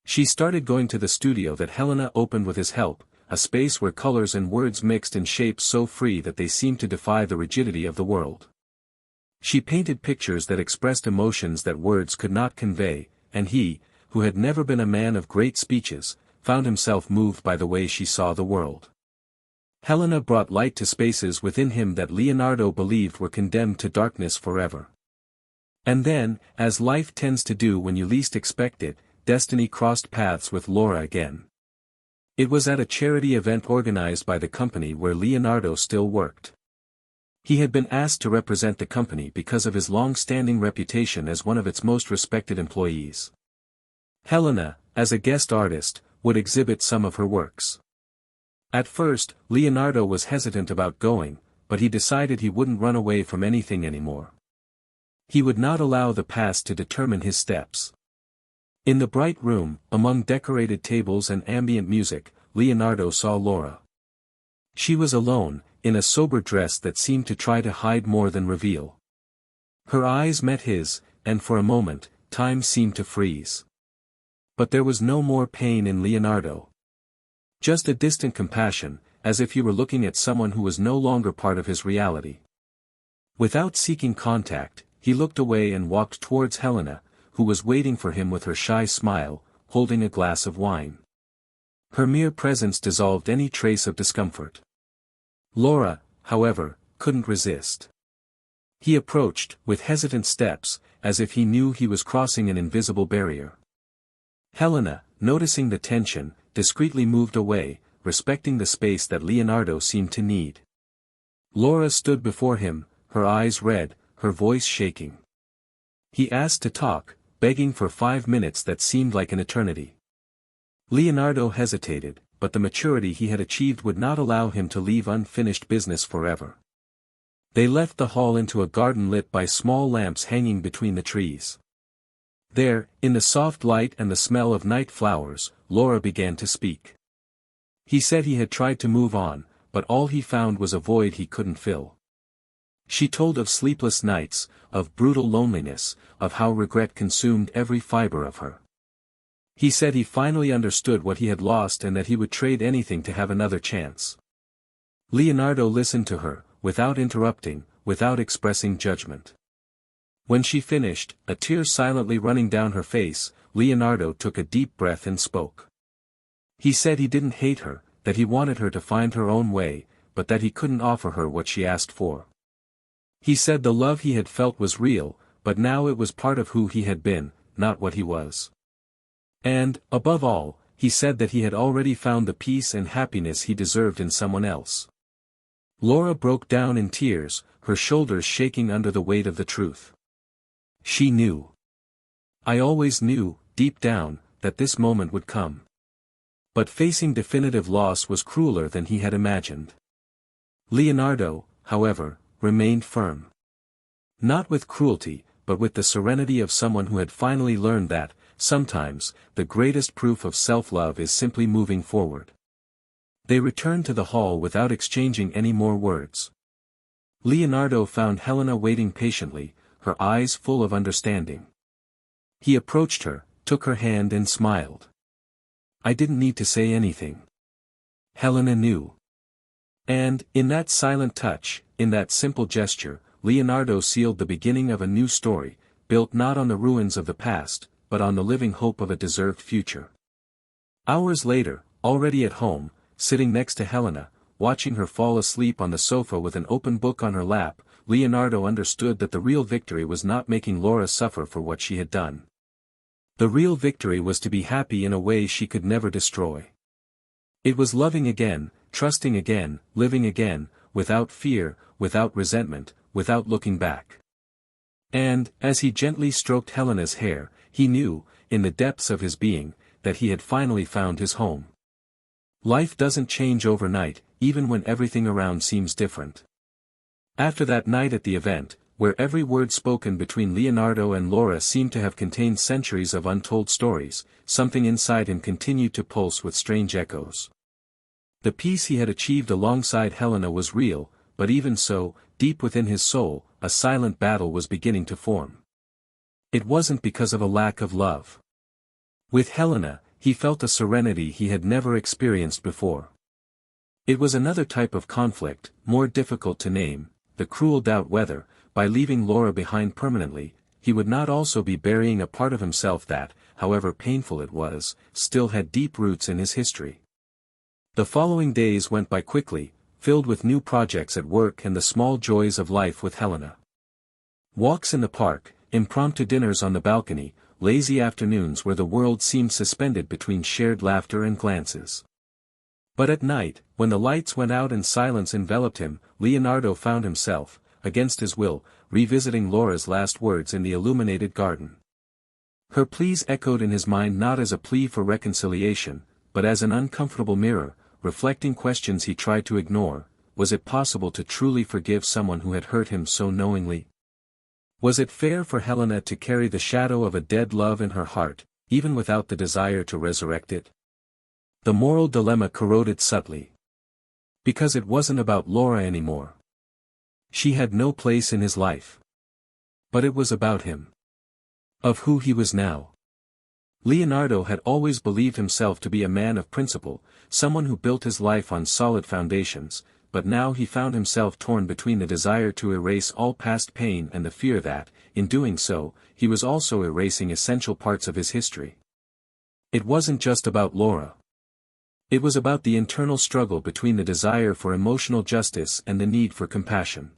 She started going to the studio that Helena opened with his help, a space where colors and words mixed in shapes so free that they seemed to defy the rigidity of the world. She painted pictures that expressed emotions that words could not convey, and he, who had never been a man of great speeches, found himself moved by the way she saw the world. Helena brought light to spaces within him that Leonardo believed were condemned to darkness forever. And then, as life tends to do when you least expect it, destiny crossed paths with Laura again. It was at a charity event organized by the company where Leonardo still worked. He had been asked to represent the company because of his long-standing reputation as one of its most respected employees. Helena, as a guest artist, would exhibit some of her works. At first, Leonardo was hesitant about going, but he decided he wouldn't run away from anything anymore. He would not allow the past to determine his steps. In the bright room, among decorated tables and ambient music, Leonardo saw Laura. She was alone, in a sober dress that seemed to try to hide more than reveal. Her eyes met his, and for a moment, time seemed to freeze. But there was no more pain in Leonardo. Just a distant compassion, as if he were looking at someone who was no longer part of his reality. Without seeking contact, he looked away and walked towards Helena, who was waiting for him with her shy smile, holding a glass of wine. Her mere presence dissolved any trace of discomfort. Laura, however, couldn't resist. He approached, with hesitant steps, as if he knew he was crossing an invisible barrier. Helena, noticing the tension, discreetly moved away, respecting the space that Leonardo seemed to need. Laura stood before him, her eyes red, her voice shaking. He asked to talk, begging for 5 minutes that seemed like an eternity. Leonardo hesitated, but the maturity he had achieved would not allow him to leave unfinished business forever. They left the hall into a garden lit by small lamps hanging between the trees. There, in the soft light and the smell of night flowers, Laura began to speak. He said he had tried to move on, but all he found was a void he couldn't fill. She told of sleepless nights, of brutal loneliness, of how regret consumed every fiber of her. He said he finally understood what he had lost and that he would trade anything to have another chance. Leonardo listened to her, without interrupting, without expressing judgment. When she finished, a tear silently running down her face, Leonardo took a deep breath and spoke. He said he didn't hate her, that he wanted her to find her own way, but that he couldn't offer her what she asked for. He said the love he had felt was real, but now it was part of who he had been, not what he was. And, above all, he said that he had already found the peace and happiness he deserved in someone else. Laura broke down in tears, her shoulders shaking under the weight of the truth. She knew. I always knew, deep down, that this moment would come. But facing definitive loss was crueler than he had imagined. Leonardo, however, remained firm. Not with cruelty, but with the serenity of someone who had finally learned that, sometimes, the greatest proof of self-love is simply moving forward. They returned to the hall without exchanging any more words. Leonardo found Helena waiting patiently, her eyes full of understanding. He approached her, took her hand and smiled. I didn't need to say anything. Helena knew. And, in that silent touch, in that simple gesture, Leonardo sealed the beginning of a new story, built not on the ruins of the past, but on the living hope of a deserved future. Hours later, already at home, sitting next to Helena, watching her fall asleep on the sofa with an open book on her lap, Leonardo understood that the real victory was not making Laura suffer for what she had done. The real victory was to be happy in a way she could never destroy. It was loving again, trusting again, living again, without fear, without resentment, without looking back. And, as he gently stroked Helena's hair, he knew, in the depths of his being, that he had finally found his home. Life doesn't change overnight, even when everything around seems different. After that night at the event, where every word spoken between Leonardo and Laura seemed to have contained centuries of untold stories, something inside him continued to pulse with strange echoes. The peace he had achieved alongside Helena was real, but even so, deep within his soul, a silent battle was beginning to form. It wasn't because of a lack of love. With Helena, he felt a serenity he had never experienced before. It was another type of conflict, more difficult to name, the cruel doubt whether, by leaving Laura behind permanently, he would not also be burying a part of himself that, however painful it was, still had deep roots in his history. The following days went by quickly, filled with new projects at work and the small joys of life with Helena. Walks in the park, impromptu dinners on the balcony, lazy afternoons where the world seemed suspended between shared laughter and glances. But at night, when the lights went out and silence enveloped him, Leonardo found himself, against his will, revisiting Laura's last words in the illuminated garden. Her pleas echoed in his mind not as a plea for reconciliation, but as an uncomfortable mirror, reflecting questions he tried to ignore. Was it possible to truly forgive someone who had hurt him so knowingly? Was it fair for Helena to carry the shadow of a dead love in her heart, even without the desire to resurrect it? The moral dilemma corroded subtly. Because it wasn't about Laura anymore. She had no place in his life. But it was about him. Of who he was now. Leonardo had always believed himself to be a man of principle, someone who built his life on solid foundations, but now he found himself torn between the desire to erase all past pain and the fear that, in doing so, he was also erasing essential parts of his history. It wasn't just about Laura. It was about the internal struggle between the desire for emotional justice and the need for compassion.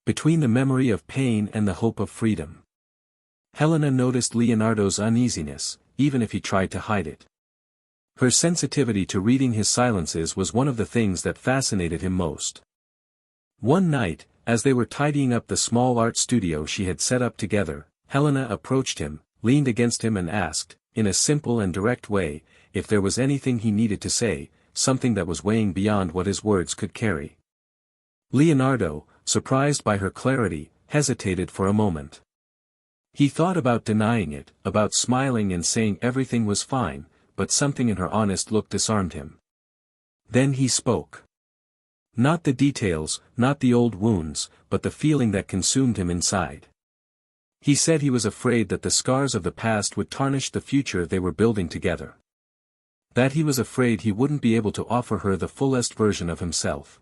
Between the memory of pain and the hope of freedom. Helena noticed Leonardo's uneasiness, even if he tried to hide it. Her sensitivity to reading his silences was one of the things that fascinated him most. One night, as they were tidying up the small art studio she had set up together, Helena approached him, leaned against him and asked, in a simple and direct way, if there was anything he needed to say, something that was weighing beyond what his words could carry. Leonardo, surprised by her clarity, hesitated for a moment. He thought about denying it, about smiling and saying everything was fine, but something in her honest look disarmed him. Then he spoke. Not the details, not the old wounds, but the feeling that consumed him inside. He said he was afraid that the scars of the past would tarnish the future they were building together. That he was afraid he wouldn't be able to offer her the fullest version of himself.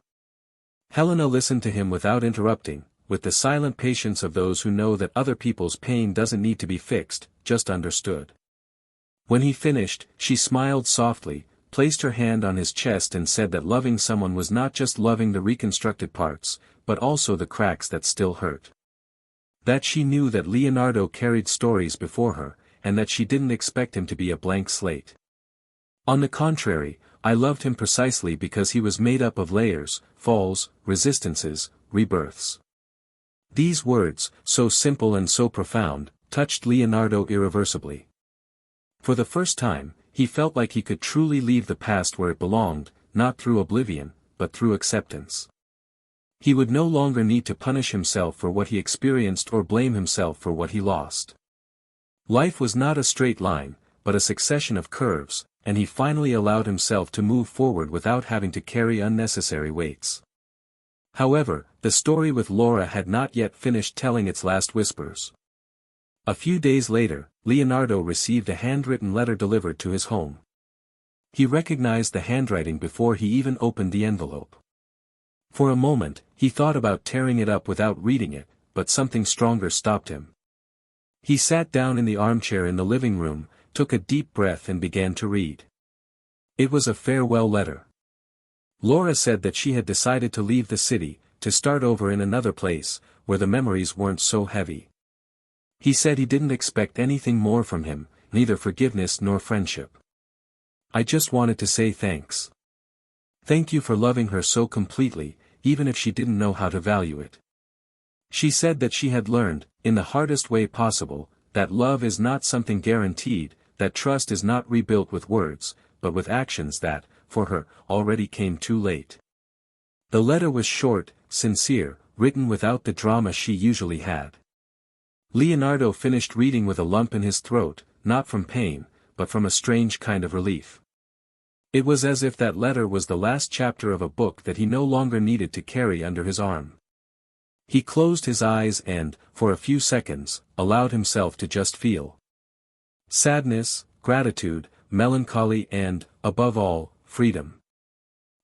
Helena listened to him without interrupting, with the silent patience of those who know that other people's pain doesn't need to be fixed, just understood. When he finished, she smiled softly, placed her hand on his chest and said that loving someone was not just loving the reconstructed parts, but also the cracks that still hurt. That she knew that Leonardo carried stories before her, and that she didn't expect him to be a blank slate. On the contrary, I loved him precisely because he was made up of layers, falls, resistances, rebirths. These words, so simple and so profound, touched Leonardo irreversibly. For the first time, he felt like he could truly leave the past where it belonged, not through oblivion, but through acceptance. He would no longer need to punish himself for what he experienced or blame himself for what he lost. Life was not a straight line, but a succession of curves, and he finally allowed himself to move forward without having to carry unnecessary weights. However, the story with Laura had not yet finished telling its last whispers. A few days later, Leonardo received a handwritten letter delivered to his home. He recognized the handwriting before he even opened the envelope. For a moment, he thought about tearing it up without reading it, but something stronger stopped him. He sat down in the armchair in the living room, took a deep breath and began to read. It was a farewell letter. Laura said that she had decided to leave the city, to start over in another place, where the memories weren't so heavy. He said he didn't expect anything more from him, neither forgiveness nor friendship. I just wanted to say thanks. Thank you for loving her so completely, even if she didn't know how to value it. She said that she had learned, in the hardest way possible, that love is not something guaranteed, that trust is not rebuilt with words, but with actions that, for her, already came too late. The letter was short, sincere, written without the drama she usually had. Leonardo finished reading with a lump in his throat, not from pain, but from a strange kind of relief. It was as if that letter was the last chapter of a book that he no longer needed to carry under his arm. He closed his eyes and, for a few seconds, allowed himself to just feel sadness, gratitude, melancholy and, above all, freedom.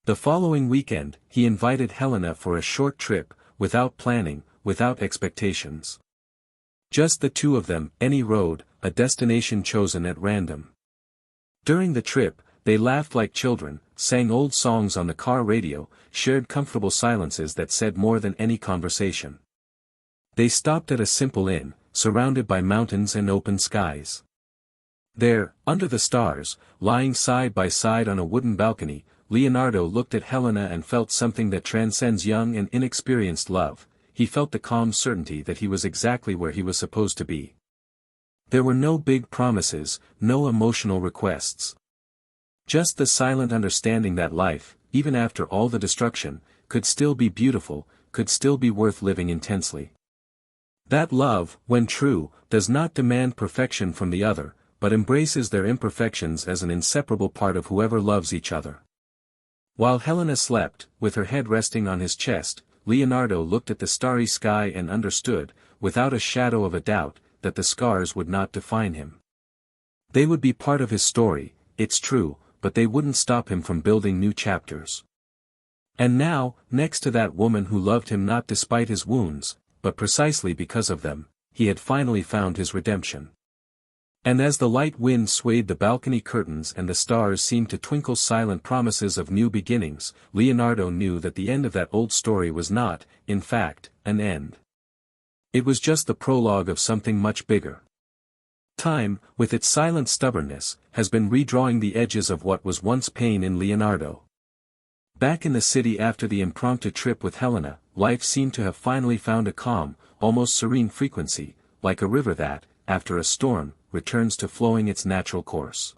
The following weekend, he invited Helena for a short trip, without planning, without expectations. Just the two of them, any road, a destination chosen at random. During the trip, they laughed like children, sang old songs on the car radio, shared comfortable silences that said more than any conversation. They stopped at a simple inn, surrounded by mountains and open skies. There, under the stars, lying side by side on a wooden balcony, Leonardo looked at Helena and felt something that transcends young and inexperienced love. He felt the calm certainty that he was exactly where he was supposed to be. There were no big promises, no emotional requests. Just the silent understanding that life, even after all the destruction, could still be beautiful, could still be worth living intensely. That love, when true, does not demand perfection from the other, but embraces their imperfections as an inseparable part of whoever loves each other. While Helena slept, with her head resting on his chest, Leonardo looked at the starry sky and understood, without a shadow of a doubt, that the scars would not define him. They would be part of his story, it's true, but they wouldn't stop him from building new chapters. And now, next to that woman who loved him not despite his wounds, but precisely because of them, he had finally found his redemption. And as the light wind swayed the balcony curtains and the stars seemed to twinkle silent promises of new beginnings, Leonardo knew that the end of that old story was not, in fact, an end. It was just the prologue of something much bigger. Time, with its silent stubbornness, has been redrawing the edges of what was once pain in Leonardo. Back in the city after the impromptu trip with Helena, life seemed to have finally found a calm, almost serene frequency, like a river that, after a storm, returns to flowing its natural course.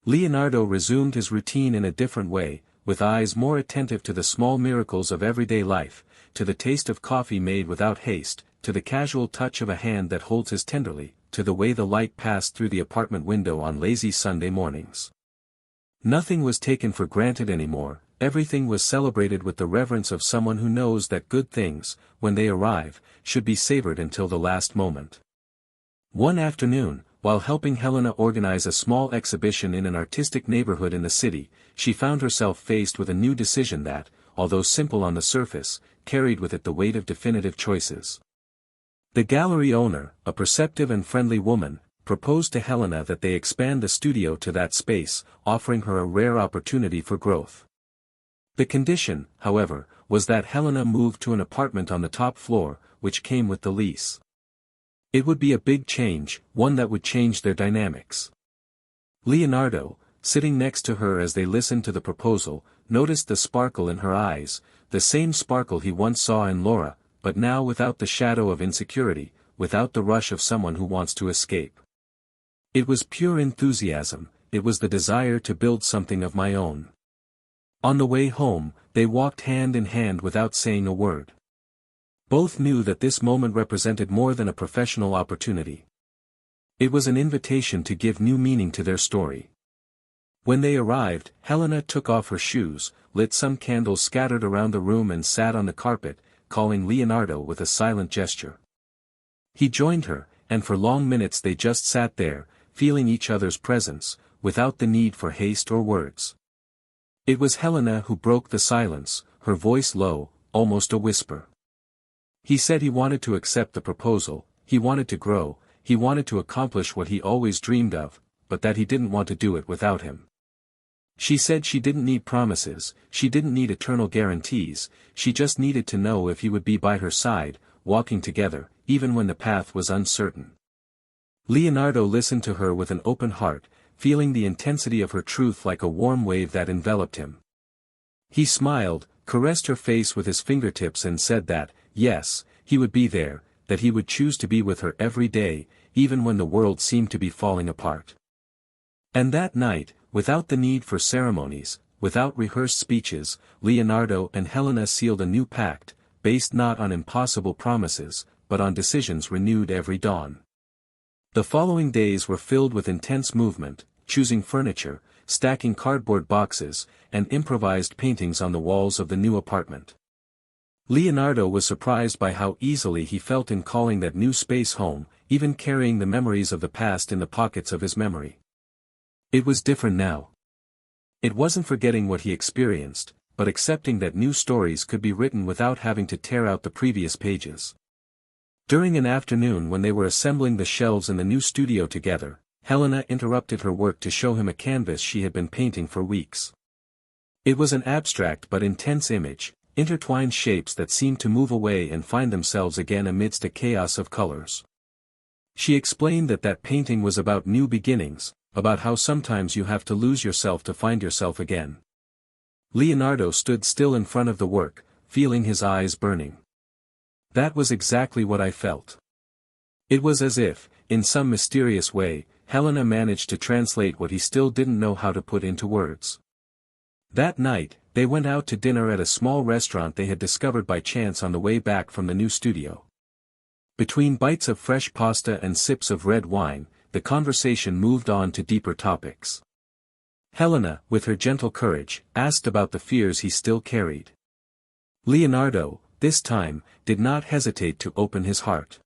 Leonardo resumed his routine in a different way, with eyes more attentive to the small miracles of everyday life, to the taste of coffee made without haste, to the casual touch of a hand that holds his tenderly, to the way the light passed through the apartment window on lazy Sunday mornings. Nothing was taken for granted anymore, everything was celebrated with the reverence of someone who knows that good things, when they arrive, should be savored until the last moment. One afternoon, while helping Helena organize a small exhibition in an artistic neighborhood in the city, she found herself faced with a new decision that, although simple on the surface, carried with it the weight of definitive choices. The gallery owner, a perceptive and friendly woman, proposed to Helena that they expand the studio to that space, offering her a rare opportunity for growth. The condition, however, was that Helena moved to an apartment on the top floor, which came with the lease. It would be a big change, one that would change their dynamics. Leonardo, sitting next to her as they listened to the proposal, noticed the sparkle in her eyes, the same sparkle he once saw in Laura, but now without the shadow of insecurity, without the rush of someone who wants to escape. It was pure enthusiasm, it was the desire to build something of my own. On the way home, they walked hand in hand without saying a word. Both knew that this moment represented more than a professional opportunity. It was an invitation to give new meaning to their story. When they arrived, Helena took off her shoes, lit some candles scattered around the room and sat on the carpet, calling Leonardo with a silent gesture. He joined her, and for long minutes they just sat there, feeling each other's presence, without the need for haste or words. It was Helena who broke the silence, her voice low, almost a whisper. He said he wanted to accept the proposal, he wanted to grow, he wanted to accomplish what he always dreamed of, but that he didn't want to do it without him. She said she didn't need promises, she didn't need eternal guarantees, she just needed to know if he would be by her side, walking together, even when the path was uncertain. Leonardo listened to her with an open heart, feeling the intensity of her truth like a warm wave that enveloped him. He smiled, caressed her face with his fingertips and said that, yes, he would be there, that he would choose to be with her every day, even when the world seemed to be falling apart. And that night, without the need for ceremonies, without rehearsed speeches, Leonardo and Helena sealed a new pact, based not on impossible promises, but on decisions renewed every dawn. The following days were filled with intense movement, choosing furniture, stacking cardboard boxes, and improvised paintings on the walls of the new apartment. Leonardo was surprised by how easily he felt in calling that new space home, even carrying the memories of the past in the pockets of his memory. It was different now. It wasn't forgetting what he experienced, but accepting that new stories could be written without having to tear out the previous pages. During an afternoon when they were assembling the shelves in the new studio together, Helena interrupted her work to show him a canvas she had been painting for weeks. It was an abstract but intense image, intertwined shapes that seemed to move away and find themselves again amidst a chaos of colors. She explained that painting was about new beginnings, about how sometimes you have to lose yourself to find yourself again. Leonardo stood still in front of the work, feeling his eyes burning. That was exactly what I felt. It was as if, in some mysterious way, Helena managed to translate what he still didn't know how to put into words. That night, they went out to dinner at a small restaurant they had discovered by chance on the way back from the new studio. Between bites of fresh pasta and sips of red wine, the conversation moved on to deeper topics. Helena, with her gentle courage, asked about the fears he still carried. Leonardo, this time, did not hesitate to open his heart.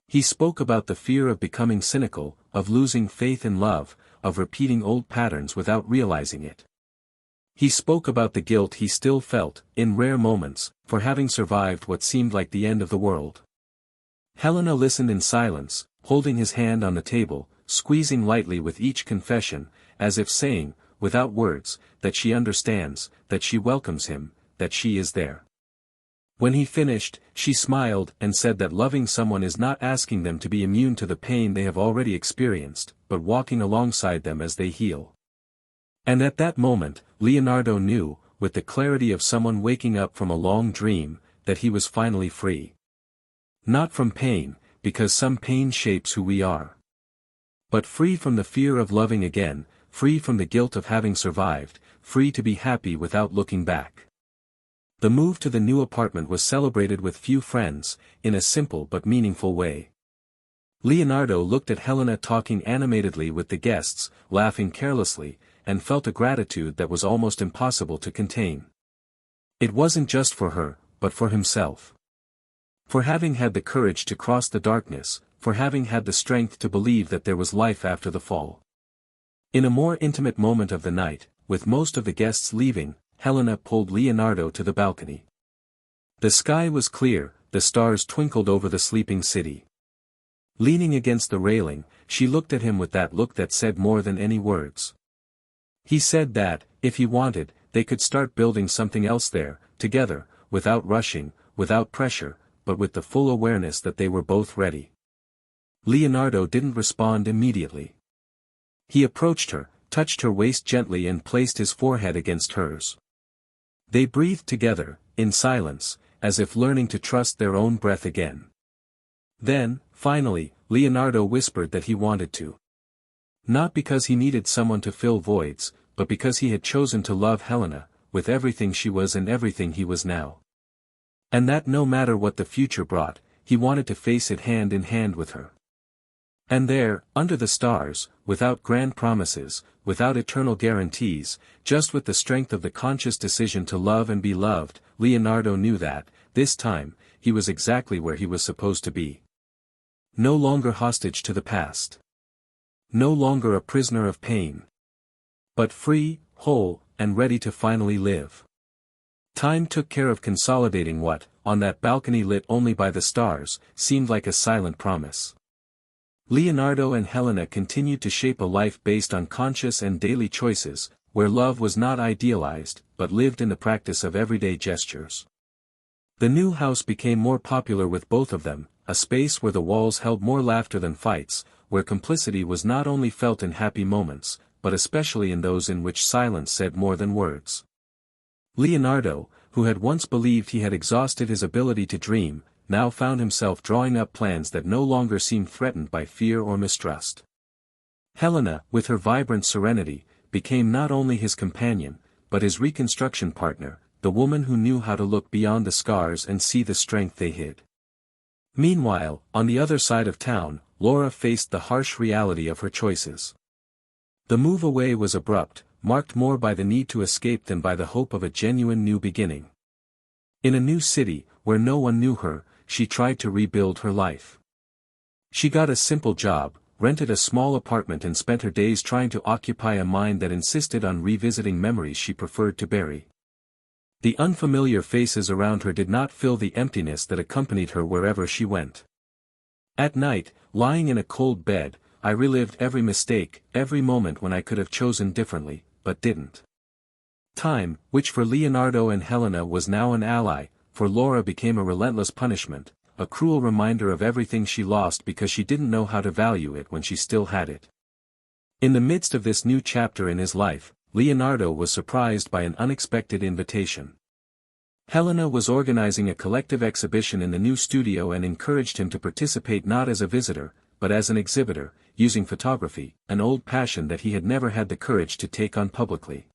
He spoke about the fear of becoming cynical, of losing faith in love, of repeating old patterns without realizing it. He spoke about the guilt he still felt, in rare moments, for having survived what seemed like the end of the world. Helena listened in silence, holding his hand on the table, squeezing lightly with each confession, as if saying, without words, that she understands, that she welcomes him, that she is there. When he finished, she smiled and said that loving someone is not asking them to be immune to the pain they have already experienced, but walking alongside them as they heal. And at that moment, Leonardo knew, with the clarity of someone waking up from a long dream, that he was finally free. Not from pain, because some pain shapes who we are. But free from the fear of loving again, free from the guilt of having survived, free to be happy without looking back. The move to the new apartment was celebrated with few friends, in a simple but meaningful way. Leonardo looked at Helena talking animatedly with the guests, laughing carelessly, and felt a gratitude that was almost impossible to contain. It wasn't just for her, but for himself. For having had the courage to cross the darkness, for having had the strength to believe that there was life after the fall. In a more intimate moment of the night, with most of the guests leaving, Helena pulled Leonardo to the balcony. The sky was clear, the stars twinkled over the sleeping city. Leaning against the railing, she looked at him with that look that said more than any words. He said that, if he wanted, they could start building something else there, together, without rushing, without pressure, but with the full awareness that they were both ready. Leonardo didn't respond immediately. He approached her, touched her waist gently and placed his forehead against hers. They breathed together, in silence, as if learning to trust their own breath again. Then, finally, Leonardo whispered that he wanted to. Not because he needed someone to fill voids, but because he had chosen to love Helena, with everything she was and everything he was now. And that no matter what the future brought, he wanted to face it hand in hand with her. And there, under the stars, without grand promises, without eternal guarantees, just with the strength of the conscious decision to love and be loved, Leonardo knew that, this time, he was exactly where he was supposed to be. No longer hostage to the past. No longer a prisoner of pain. But free, whole, and ready to finally live. Time took care of consolidating what, on that balcony lit only by the stars, seemed like a silent promise. Leonardo and Helena continued to shape a life based on conscious and daily choices, where love was not idealized, but lived in the practice of everyday gestures. The new house became more popular with both of them, a space where the walls held more laughter than fights, where complicity was not only felt in happy moments, but especially in those in which silence said more than words. Leonardo, who had once believed he had exhausted his ability to dream, now found himself drawing up plans that no longer seemed threatened by fear or mistrust. Helena, with her vibrant serenity, became not only his companion, but his reconstruction partner, the woman who knew how to look beyond the scars and see the strength they hid. Meanwhile, on the other side of town, Laura faced the harsh reality of her choices. The move away was abrupt, marked more by the need to escape than by the hope of a genuine new beginning. In a new city, where no one knew her, she tried to rebuild her life. She got a simple job, rented a small apartment and spent her days trying to occupy a mind that insisted on revisiting memories she preferred to bury. The unfamiliar faces around her did not fill the emptiness that accompanied her wherever she went. At night, lying in a cold bed, I relived every mistake, every moment when I could have chosen differently, but didn't. Time, which for Leonardo and Helena was now an ally, for Laura became a relentless punishment, a cruel reminder of everything she lost because she didn't know how to value it when she still had it. In the midst of this new chapter in his life, Leonardo was surprised by an unexpected invitation. Helena was organizing a collective exhibition in the new studio and encouraged him to participate not as a visitor, but as an exhibitor, using photography, an old passion that he had never had the courage to take on publicly.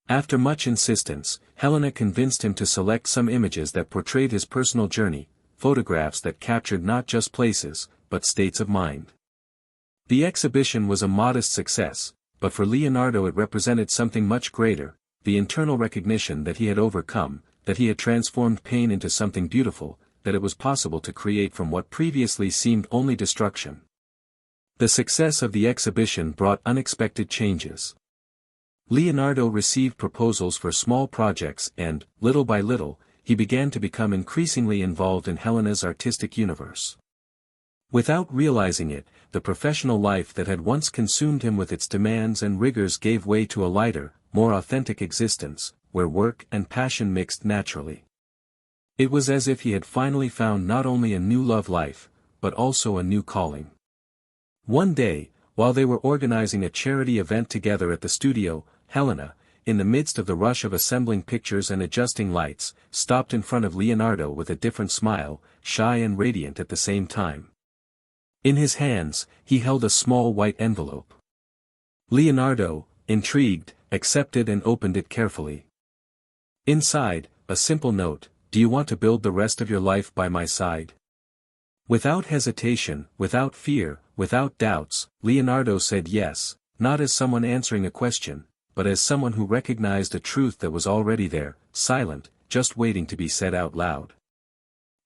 After much insistence, Helena convinced him to select some images that portrayed his personal journey, photographs that captured not just places, but states of mind. The exhibition was a modest success, but for Leonardo it represented something much greater, the internal recognition that he had overcome, that he had transformed pain into something beautiful, that it was possible to create from what previously seemed only destruction. The success of the exhibition brought unexpected changes. Leonardo received proposals for small projects and, little by little, he began to become increasingly involved in Helena's artistic universe. Without realizing it, the professional life that had once consumed him with its demands and rigors gave way to a lighter, more authentic existence, where work and passion mixed naturally. It was as if he had finally found not only a new love life, but also a new calling. One day, while they were organizing a charity event together at the studio, Helena, in the midst of the rush of assembling pictures and adjusting lights, stopped in front of Leonardo with a different smile, shy and radiant at the same time. In his hands, he held a small white envelope. Leonardo, intrigued, accepted and opened it carefully. Inside, a simple note: "Do you want to build the rest of your life by my side?" Without hesitation, without fear, without doubts, Leonardo said yes, not as someone answering a question, but as someone who recognized a truth that was already there, silent, just waiting to be said out loud.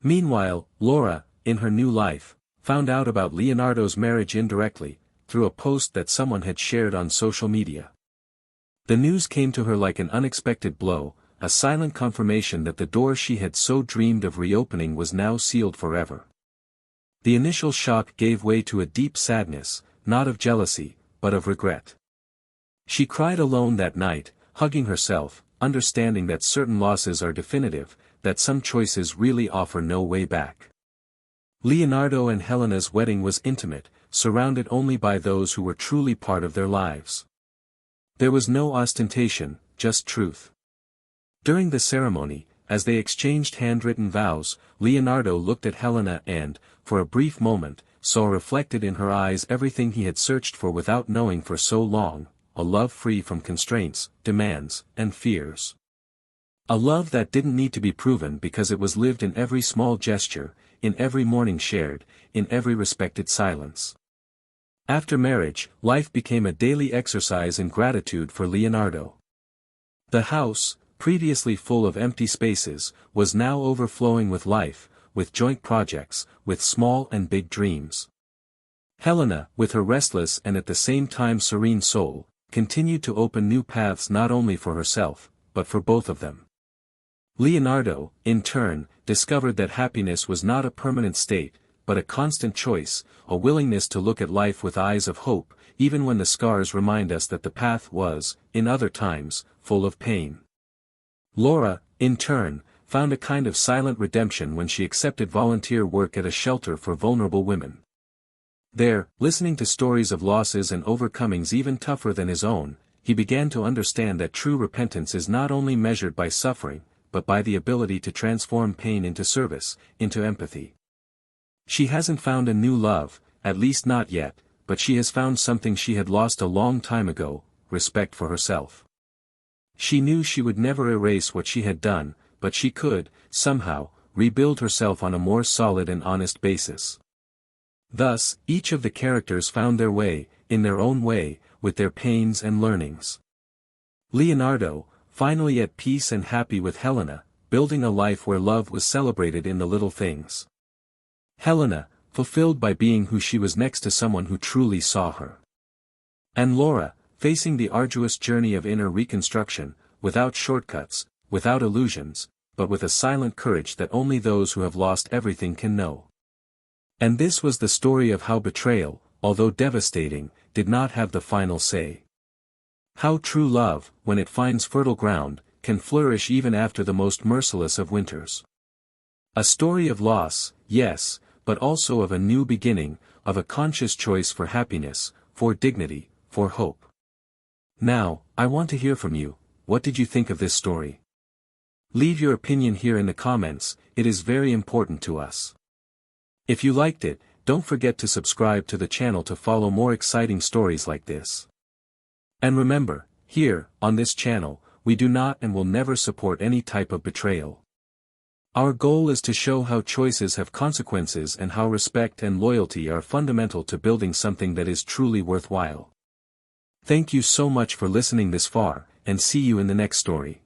Meanwhile, Laura, in her new life, found out about Leonardo's marriage indirectly, through a post that someone had shared on social media. The news came to her like an unexpected blow, a silent confirmation that the door she had so dreamed of reopening was now sealed forever. The initial shock gave way to a deep sadness, not of jealousy, but of regret. She cried alone that night, hugging herself, understanding that certain losses are definitive, that some choices really offer no way back. Leonardo and Helena's wedding was intimate, surrounded only by those who were truly part of their lives. There was no ostentation, just truth. During the ceremony, as they exchanged handwritten vows, Leonardo looked at Helena and, for a brief moment, saw reflected in her eyes everything he had searched for without knowing for so long, a love free from constraints, demands, and fears. A love that didn't need to be proven because it was lived in every small gesture, in every morning shared, in every respected silence. After marriage, life became a daily exercise in gratitude for Leonardo. The house, previously full of empty spaces, was now overflowing with life, with joint projects, with small and big dreams. Helena, with her restless and at the same time serene soul, continued to open new paths not only for herself, but for both of them. Leonardo, in turn, discovered that happiness was not a permanent state, but a constant choice, a willingness to look at life with eyes of hope, even when the scars remind us that the path was, in other times, full of pain. Laura, in turn, found a kind of silent redemption when she accepted volunteer work at a shelter for vulnerable women. There, listening to stories of losses and overcomings even tougher than his own, he began to understand that true repentance is not only measured by suffering, but by the ability to transform pain into service, into empathy. She hasn't found a new love, at least not yet, but she has found something she had lost a long time ago, respect for herself. She knew she would never erase what she had done, but she could, somehow, rebuild herself on a more solid and honest basis. Thus, each of the characters found their way, in their own way, with their pains and learnings. Leonardo, finally at peace and happy with Helena, building a life where love was celebrated in the little things. Helena, fulfilled by being who she was next to someone who truly saw her. And Laura, facing the arduous journey of inner reconstruction, without shortcuts, without illusions, but with a silent courage that only those who have lost everything can know. And this was the story of how betrayal, although devastating, did not have the final say. How true love, when it finds fertile ground, can flourish even after the most merciless of winters. A story of loss, yes, but also of a new beginning, of a conscious choice for happiness, for dignity, for hope. Now, I want to hear from you. What did you think of this story? Leave your opinion here in the comments, it is very important to us. If you liked it, don't forget to subscribe to the channel to follow more exciting stories like this. And remember, here, on this channel, we do not and will never support any type of betrayal. Our goal is to show how choices have consequences and how respect and loyalty are fundamental to building something that is truly worthwhile. Thank you so much for listening this far, and see you in the next story.